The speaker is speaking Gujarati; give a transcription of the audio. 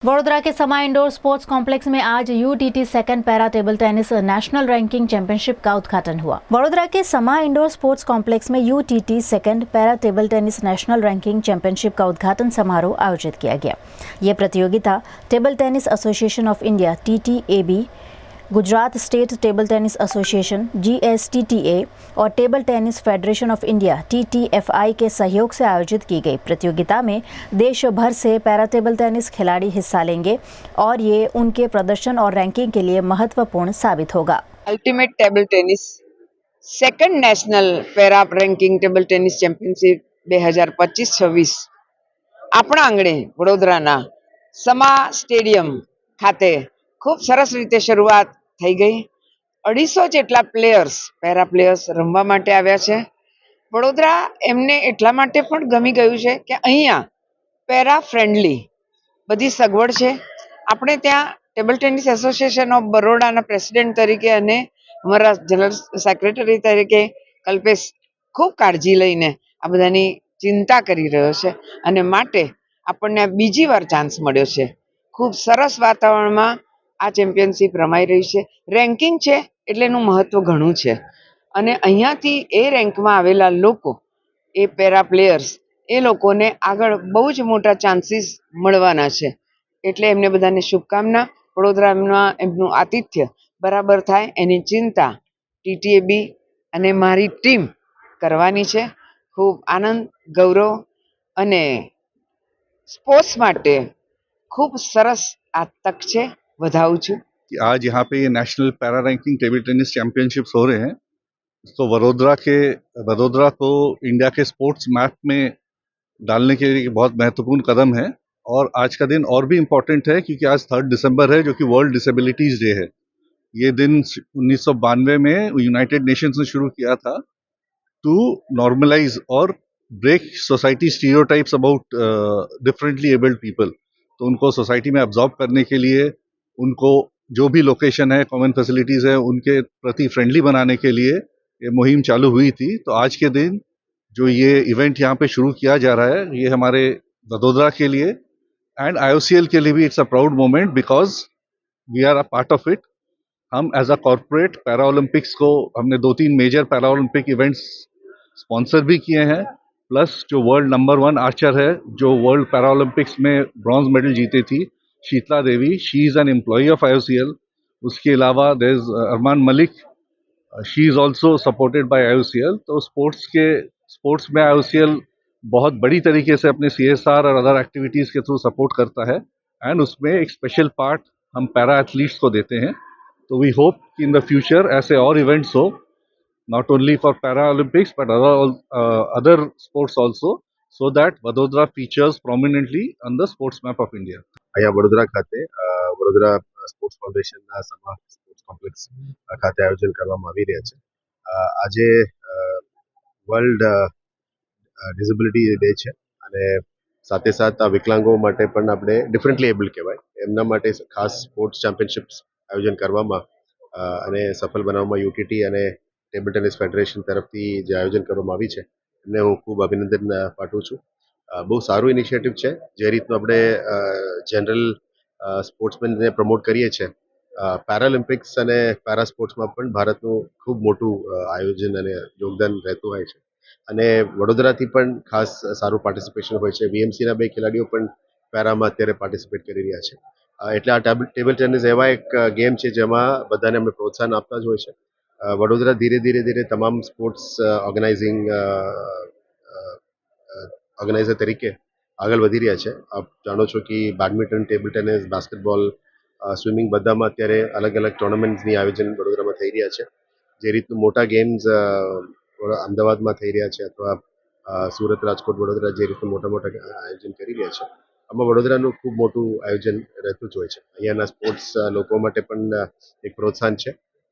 वडोदरा के समा इंडोर स्पोर्ट्स कॉम्प्लेक्स में आज UTT second para table tennis national ranking championship का उद्घाटन हुआ। वडोदरा के समा इंडोर स्पोर्ट्स कॉम्प्लेक्स में UTT second para table tennis national ranking championship का उद्घाटन समारोह आयोजित किया गया। ये प्रतियोगिता table tennis association of India (TTAB), Gujarat state table tennis association (GSTTA) और table tennis federation of India (TTFI) के सहयोग से आयोजित की गई। प्रतियोगिता में देश भर से पैरा टेबल टेनिस खिलाड़ी हिस्सा लेंगे और ये उनके प्रदर्शन और रैंकिंग के लिए महत्वपूर्ण साबित होगा। Ultimate table tennis second national para ranking table tennis championship 2025-26 આપણા આંગણે વડોદરાના સમા સ્ટેડિયમ ખાતે ખૂબ સરસ રીતે શરૂઆત થઈ ગઈ। 250 જેટલા પ્લેયર્સ પેરા પ્લેયર્સ રમવા માટે આવ્યા છે। વડોદરા એમને એટલા માટે પણ ગમી ગયું છે કે અહીંયા પેરા ફ્રેન્ડલી બધી સગવડ છે। આપણે ત્યાં ટેબલ ટેનિસ એસોસિએશન ઓફ બરોડાના પ્રેસિડેન્ટ તરીકે અને અમારા જનરલ સેક્રેટરી તરીકે કલ્પેશ ખૂબ કાળજી લઈને આ બધાની ચિંતા કરી રહ્યો છે અને માટે આપણને બીજી વાર ચાન્સ મળ્યો છે। ખૂબ સરસ વાતાવરણમાં આ ચેમ્પિયનશિપ રમાઈ રહી છે। રેન્કિંગ છે એટલે એનું મહત્વ ઘણું છે અને અહીંયાથી એ રેન્કમાં આવેલા લોકો એ પેરા પ્લેયર્સ એ લોકોને આગળ બહુ જ મોટા ચાન્સીસ મળવાના છે। એટલે એમને બધાને શુભકામના। વડોદરામાં એમનું આતિથ્ય બરાબર થાય એની ચિંતા TTAB અને મારી ટીમ કરવાની છે। ખૂબ આનંદ ગૌરવ અને સ્પોર્ટ્સ માટે ખૂબ સરસ આ તક છે। વધાવું છું। आज यहाँ पे ये national para ranking table tennis championships हो रहे हैं। तो वडोदरा को इंडिया के स्पोर्ट्स मैप में डालने के लिए बहुत महत्वपूर्ण कदम है। और आज का दिन और भी इम्पोर्टेंट है क्योंकि आज 3 दिसंबर है जो कि वर्ल्ड डिसेबिलिटीज डे है। ये दिन 1992 में यूनाइटेड नेशंस ने शुरू किया था टू नॉर्मलाइज और break society stereotypes about differently abled people. तो उनको सोसाइटी में एब्जॉर्ब करने के लिए, उनको जो भी लोकेशन है, कॉमन फैसिलिटीज है, उनके प्रति फ्रेंडली बनाने के लिए ये मुहिम चालू हुई थी। तो आज के दिन जो ये इवेंट यहाँ पे शुरू किया जा रहा है, ये हमारे वडोदरा के लिए एंड IOCL के लिए भी it's a proud moment because we are a part of it. हम as a corporate para Olympics को हमने 2-3 major para Olympic events sponsor भी किए हैं। प्लस जो वर्ल्ड नंबर 1 आर्चर है, जो वर्ल्ड पैरा ओलंपिक्स में ब्रॉन्ज मेडल जीती थी, Sheetla Devi, she is an employee of IOCL। उसके अलावा there is Arman Malik, she is also supported by IOCL। तो स्पोर्ट्स में IOCL बहुत बड़ी तरीके से अपने CSR और अदर एक्टिविटीज के थ्रू सपोर्ट करता है एंड उसमें एक स्पेशल पार्ट हम पैरा एथलीट्स को देते हैं। तो वी होप कि इन द फ्यूचर ऐसे और इवेंट्स हो, not only for Para Olympics but other sports also, so that Vadodara features prominently on the sports map of India. અહીંયા વડોદરા ખાતે વડોદરા સ્પોર્ટ્સ ફાઉન્ડેશનના સમા સ્પોર્ટ્સ કોમ્પ્લેક્સ ખાતે આયોજન કરવામાં આવી રહ્યા છે। આજે વર્લ્ડ ડિસેબિલિટી ડે છે અને સાથે સાથ આ વિકલાંગો માટે પણ આપણે ડિફરન્ટલી એબલ કહેવાય એમના માટે ખાસ સ્પોર્ટ્સ ચેમ્પિયનશિપ્સ આયોજન કરવામાં અને સફળ બનાવવામાં યુટીટી અને ટેબલ ટેનિસ ફેડરેશન તરફથી જે આયોજન કરવામાં આવી છે એમને હું ખૂબ અભિનંદન પાઠવું છું। બહુ સારું ઇનિશિયેટિવ છે। જે રીતનું આપણે જનરલ સ્પોર્ટ્સમેનને પ્રમોટ કરીએ છીએ, પેરાલિમ્પિક્સ અને પેરા સ્પોર્ટ્સમાં પણ ભારતનું ખૂબ મોટું આયોજન અને યોગદાન રહેતું હોય છે અને વડોદરાથી પણ ખાસ સારું પાર્ટિસિપેશન હોય છે। VMCના 2 ખેલાડીઓ પણ પેરામાં અત્યારે પાર્ટિસિપેટ કરી રહ્યા છે। એટલે આ ટેબલ ટેનિસ એવા એક ગેમ છે જેમાં બધાને અમે પ્રોત્સાહન આપતા જ હોય છે। વડોદરા ધીરે તમામ સ્પોર્ટ્સ ઓર્ગેનાઇઝર તરીકે આગળ વધી રહ્યા છે। આપ જાણો છો કે badminton, table tennis, basketball, swimming બધામાં અત્યારે અલગ અલગ ટુર્નામેન્ટ્સની આયોજન વડોદરામાં થઈ રહ્યા છે। જે રીતનું મોટા ગેમ્સ અમદાવાદમાં થઈ રહ્યા છે અથવા સુરત, રાજકોટ, વડોદરા જે રીતનું મોટા આયોજન કરી રહ્યા છે, આમાં વડોદરાનું ખૂબ મોટું આયોજન રહેતું જ હોય છે। અહીંયાના સ્પોર્ટ્સ લોકો માટે પણ એક પ્રોત્સાહન છે।